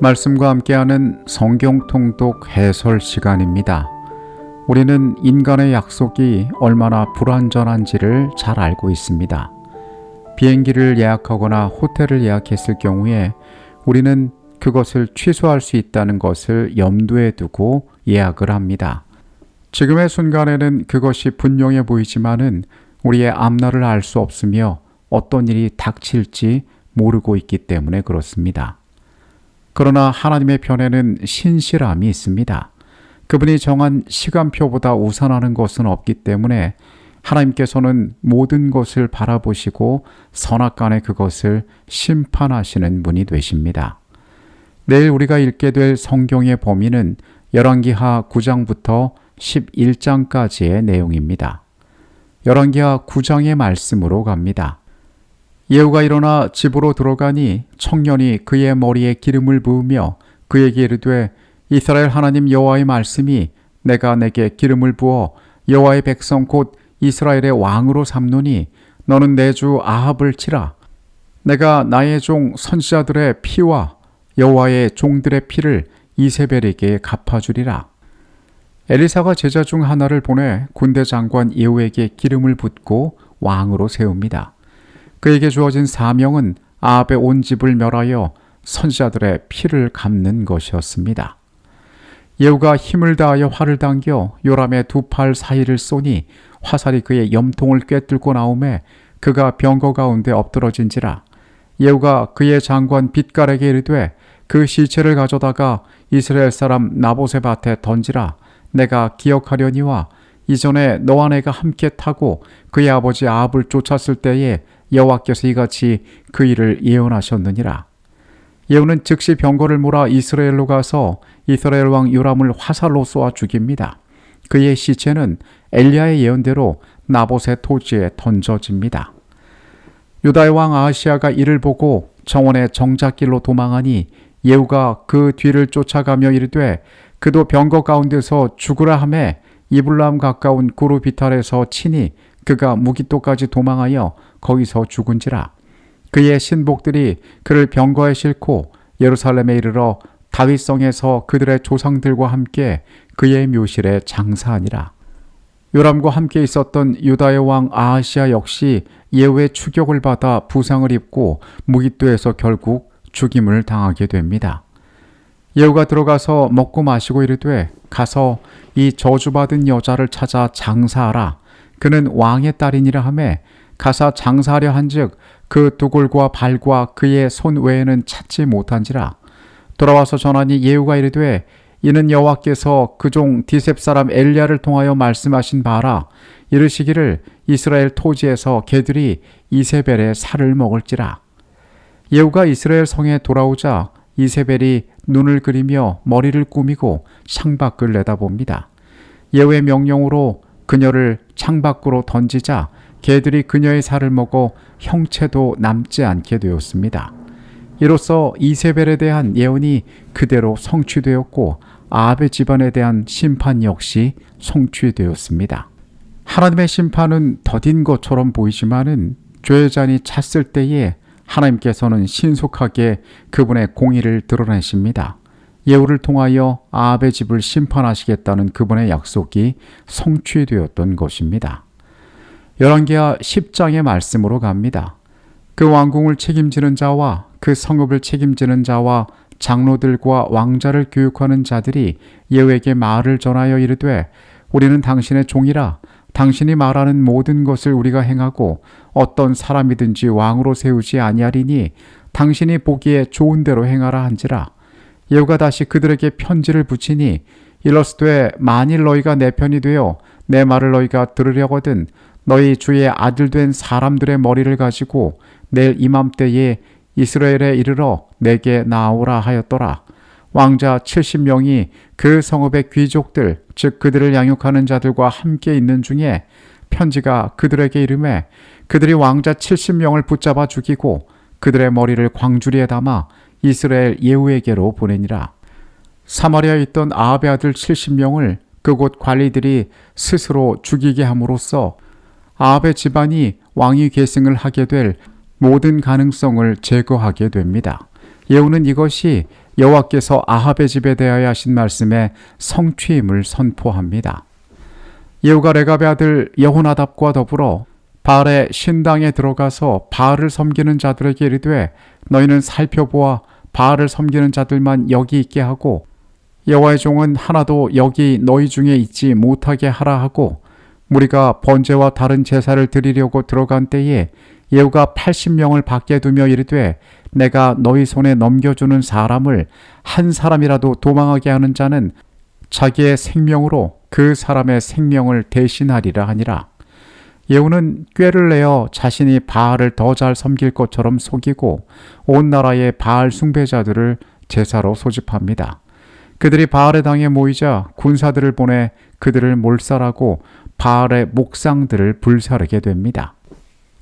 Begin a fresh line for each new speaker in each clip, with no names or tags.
말씀과 함께하는 성경 통독 해설 시간입니다. 우리는 인간의 약속이 얼마나 불완전한지를 잘 알고 있습니다. 비행기를 예약하거나 호텔을 예약했을 경우에 우리는 그것을 취소할 수 있다는 것을 염두에 두고 예약을 합니다. 지금의 순간에는 그것이 분명해 보이지만은 우리의 앞날을 알 수 없으며 어떤 일이 닥칠지 모르고 있기 때문에 그렇습니다. 그러나 하나님의 편에는 신실함이 있습니다. 그분이 정한 시간표보다 우선하는 것은 없기 때문에 하나님께서는 모든 것을 바라보시고 선악간에 그것을 심판하시는 분이 되십니다. 내일 우리가 읽게 될 성경의 범위는 열왕기하 9장부터 11장까지의 내용입니다. 열왕기하 9장의 말씀으로 갑니다. 예후가 일어나 집으로 들어가니 청년이 그의 머리에 기름을 부으며 그에게 이르되 이스라엘 하나님 여호와의 말씀이 내가 내게 기름을 부어 여호와의 백성 곧 이스라엘의 왕으로 삼노니 너는 내 주 아합을 치라. 내가 나의 종 선지자들의 피와 여호와의 종들의 피를 이세벨에게 갚아주리라. 엘리사가 제자 중 하나를 보내 군대 장관 예후에게 기름을 붓고 왕으로 세웁니다. 그에게 주어진 사명은 아합의 온 집을 멸하여 선지자들의 피를 갚는 것이었습니다. 예후가 힘을 다하여 활을 당겨 요람의 두 팔 사이를 쏘니 화살이 그의 염통을 꿰뚫고 나오매 그가 병거 가운데 엎드러진지라. 예후가 그의 장관 빛깔에게 이르되 그 시체를 가져다가 이스라엘 사람 나봇의 밭에 던지라. 내가 기억하려니와 이전에 너와 내가 함께 타고 그의 아버지 아합을 쫓았을 때에 여호와께서 이같이 그 일을 예언하셨느니라. 예후는 즉시 병거를 몰아 이스라엘로 가서 이스라엘 왕 요람을 화살로 쏘아 죽입니다. 그의 시체는 엘리야의 예언대로 나봇의 토지에 던져집니다. 유다의 왕 아하시아가 이를 보고 정원의 정작길로 도망하니 예후가 그 뒤를 쫓아가며 이르되 그도 병거 가운데서 죽으라 하매 이블람 가까운 구르비탈에서 치니 그가 무기토까지 도망하여 거기서 죽은지라. 그의 신복들이 그를 병거에 싣고 예루살렘에 이르러 다윗성에서 그들의 조상들과 함께 그의 묘실에 장사하니라. 요람과 함께 있었던 유다의 왕 아하시아 역시 예후의 추격을 받아 부상을 입고 무기토에서 결국 죽임을 당하게 됩니다. 예후가 들어가서 먹고 마시고 이르되 가서 이 저주받은 여자를 찾아 장사하라. 그는 왕의 딸이니라 하매 가사 장사하려 한즉 그 두골과 발과 그의 손 외에는 찾지 못한지라. 돌아와서 전하니 예후가 이르되 이는 여호와께서 그 종 디셉 사람 엘리야를 통하여 말씀하신 바라. 이르시기를 이스라엘 토지에서 개들이 이세벨의 살을 먹을지라. 예후가 이스라엘 성에 돌아오자 이세벨이 눈을 그리며 머리를 꾸미고 창밖을 내다봅니다. 예후의 명령으로 그녀를 창밖으로 던지자 개들이 그녀의 살을 먹어 형체도 남지 않게 되었습니다. 이로써 이세벨에 대한 예언이 그대로 성취되었고 아합의 집안에 대한 심판 역시 성취되었습니다. 하나님의 심판은 더딘 것처럼 보이지만은 죄의 잔이 찼을 때에 하나님께서는 신속하게 그분의 공의를 드러내십니다. 예후를 통하여 아합의 집을 심판하시겠다는 그분의 약속이 성취되었던 것입니다. 열왕기하 10장의 말씀으로 갑니다. 그 왕궁을 책임지는 자와 그 성읍을 책임지는 자와 장로들과 왕자를 교육하는 자들이 예후에게 말을 전하여 이르되 우리는 당신의 종이라. 당신이 말하는 모든 것을 우리가 행하고 어떤 사람이든지 왕으로 세우지 아니하리니 당신이 보기에 좋은 대로 행하라 한지라. 예후가 다시 그들에게 편지를 붙이니 일러스되 만일 너희가 내 편이 되어 내 말을 너희가 들으려거든 너희 주의 아들 된 사람들의 머리를 가지고 내일 이맘때에 이스라엘에 이르러 내게 나오라 하였더라. 왕자 70명이 그 성읍의 귀족들 즉 그들을 양육하는 자들과 함께 있는 중에 편지가 그들에게 이르매 그들이 왕자 70명을 붙잡아 죽이고 그들의 머리를 광주리에 담아 이스라엘 예후에게로 보내니라. 사마리아에 있던 아합의 아들 70명을 그곳 관리들이 스스로 죽이게 함으로써 아합의 집안이 왕위 계승을 하게 될 모든 가능성을 제거하게 됩니다. 예후는 이것이 여호와께서 아합의 집에 대하여 하신 말씀의 성취임을 선포합니다. 예후가 레갑의 아들 여호나답과 더불어 바알의 신당에 들어가서 바알을 섬기는 자들에게 이르되 너희는 살펴보아 바알을 섬기는 자들만 여기 있게 하고 여호와의 종은 하나도 여기 너희 중에 있지 못하게 하라 하고 무리가 번제와 다른 제사를 드리려고 들어간 때에 예후가 80명을 밖에 두며 이르되 내가 너희 손에 넘겨주는 사람을 한 사람이라도 도망하게 하는 자는 자기의 생명으로 그 사람의 생명을 대신하리라 하니라. 예후는 꾀를 내어 자신이 바알을 더 잘 섬길 것처럼 속이고 온 나라의 바알 숭배자들을 제사로 소집합니다. 그들이 바알의 당에 모이자 군사들을 보내 그들을 몰살하고 바알의 목상들을 불사르게 됩니다.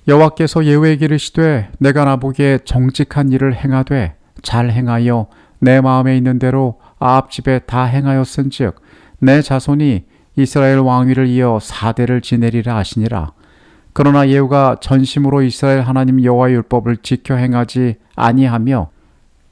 여호와께서 예후에게 이르시되 내가 나보기에 정직한 일을 행하되 잘 행하여 내 마음에 있는 대로 아합 집에 다 행하였은즉 내 자손이 이스라엘 왕위를 이어 4대를 지내리라 하시니라. 그러나 예후가 전심으로 이스라엘 하나님 여호와의 율법을 지켜 행하지 아니하며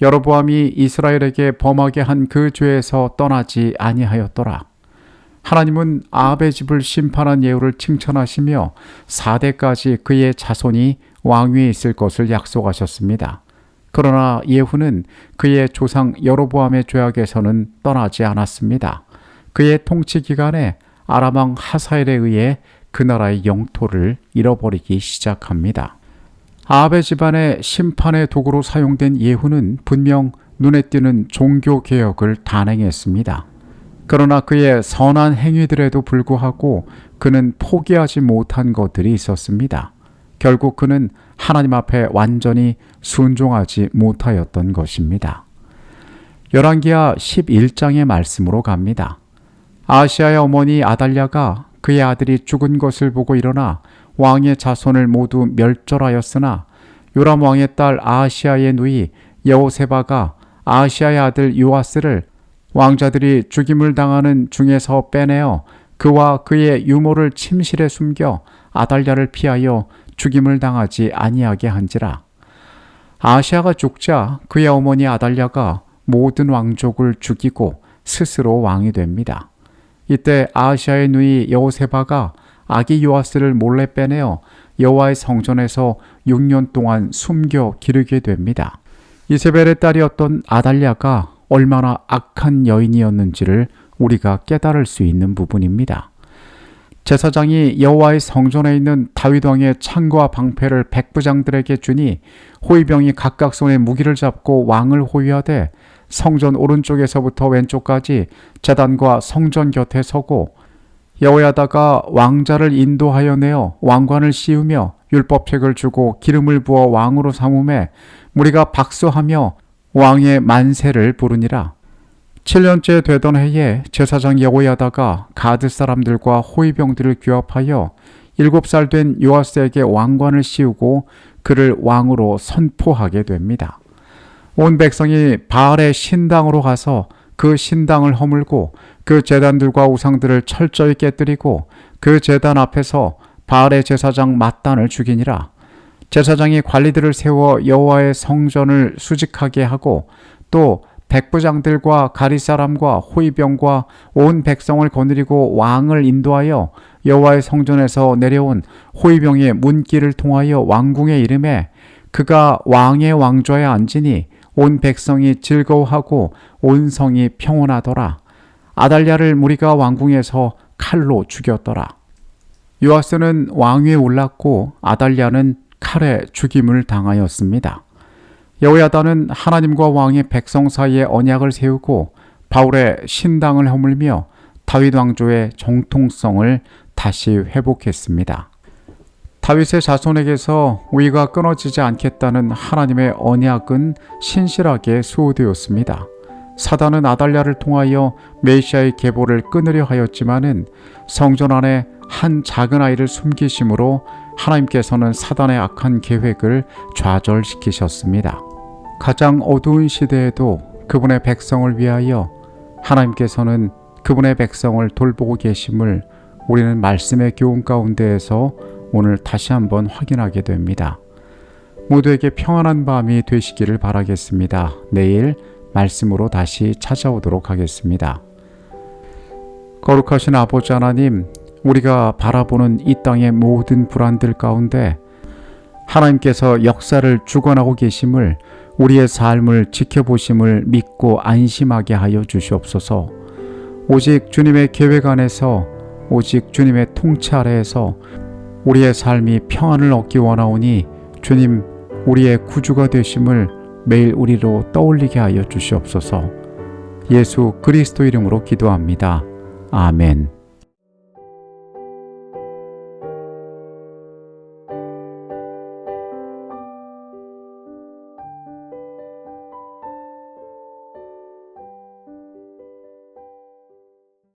여로보암이 이스라엘에게 범하게 한 그 죄에서 떠나지 아니하였더라. 하나님은 아합의 집을 심판한 예후를 칭찬하시며 4대까지 그의 자손이 왕위에 있을 것을 약속하셨습니다. 그러나 예후는 그의 조상 여로보암의 죄악에서는 떠나지 않았습니다. 그의 통치 기간에 아람 왕 하사엘에 의해 그 나라의 영토를 잃어버리기 시작합니다. 아합의 집안의 심판의 도구로 사용된 예후는 분명 눈에 띄는 종교개혁을 단행했습니다. 그러나 그의 선한 행위들에도 불구하고 그는 포기하지 못한 것들이 있었습니다. 결국 그는 하나님 앞에 완전히 순종하지 못하였던 것입니다. 열왕기하 11장의 말씀으로 갑니다. 아하시아의 어머니 아달랴가 그의 아들이 죽은 것을 보고 일어나 왕의 자손을 모두 멸절하였으나 요람 왕의 딸 아하시아의 누이 여호세바가 아하시아의 아들 요아스를 왕자들이 죽임을 당하는 중에서 빼내어 그와 그의 유모를 침실에 숨겨 아달랴를 피하여 죽임을 당하지 아니하게 한지라. 아하시아가 죽자 그의 어머니 아달랴가 모든 왕족을 죽이고 스스로 왕이 됩니다. 이때 아하시아의 누이 여호세바가 아기 요아스를 몰래 빼내어 여호와의 성전에서 6년 동안 숨겨 기르게 됩니다. 이세벨의 딸이었던 아달랴가 얼마나 악한 여인이었는지를 우리가 깨달을 수 있는 부분입니다. 제사장이 여호와의 성전에 있는 다윗 왕의 창과 방패를 백부장들에게 주니 호위병이 각각 손에 무기를 잡고 왕을 호위하되 성전 오른쪽에서부터 왼쪽까지 제단과 성전 곁에 서고 여호야다가 왕자를 인도하여 내어 왕관을 씌우며 율법책을 주고 기름을 부어 왕으로 삼음에 무리가 박수하며 왕의 만세를 부르니라. 7년째 되던 해에 제사장 여호야다가 가드 사람들과 호위병들을 규합하여 7살 된 요아스에게 왕관을 씌우고 그를 왕으로 선포하게 됩니다. 온 백성이 바알의 신당으로 가서 그 신당을 허물고 그 제단들과 우상들을 철저히 깨뜨리고 그 제단 앞에서 바알의 제사장 맏단을 죽이니라. 제사장이 관리들을 세워 여호와의 성전을 수직하게 하고 또 백부장들과 가리 사람과 호위병과 온 백성을 거느리고 왕을 인도하여 여호와의 성전에서 내려온 호위병의 문길을 통하여 왕궁에 이르매 그가 왕의 왕좌에 앉으니 온 백성이 즐거워하고 온 성이 평온하더라. 아달랴를 무리가 왕궁에서 칼로 죽였더라. 요아스는 왕위에 올랐고 아달랴는 칼에 죽임을 당하였습니다. 여호야다는 하나님과 왕의 백성 사이에 언약을 세우고 바울의 신당을 허물며 다윗 왕조의 정통성을 다시 회복했습니다. 다윗의 자손에게서 우위가 끊어지지 않겠다는 하나님의 언약은 신실하게 수호되었습니다. 사단은 아달랴를 통하여 메시아의 계보를 끊으려 하였지만은 성전 안에 한 작은 아이를 숨기심으로 하나님께서는 사단의 악한 계획을 좌절시키셨습니다. 가장 어두운 시대에도 그분의 백성을 위하여 하나님께서는 그분의 백성을 돌보고 계심을 우리는 말씀의 교훈 가운데에서 오늘 다시 한번 확인하게 됩니다. 모두에게 평안한 밤이 되시기를 바라겠습니다. 내일 말씀으로 다시 찾아오도록 하겠습니다. 거룩하신 아버지 하나님, 우리가 바라보는 이 땅의 모든 불안들 가운데 하나님께서 역사를 주관하고 계심을, 우리의 삶을 지켜보심을 믿고 안심하게 하여 주시옵소서. 오직 주님의 계획 안에서, 오직 주님의 통치 아래에서 우리의 삶이 평안을 얻기 원하오니 주님, 우리의 구주가 되심을 매일 우리로 떠올리게 하여 주시옵소서. 예수 그리스도 이름으로 기도합니다. 아멘.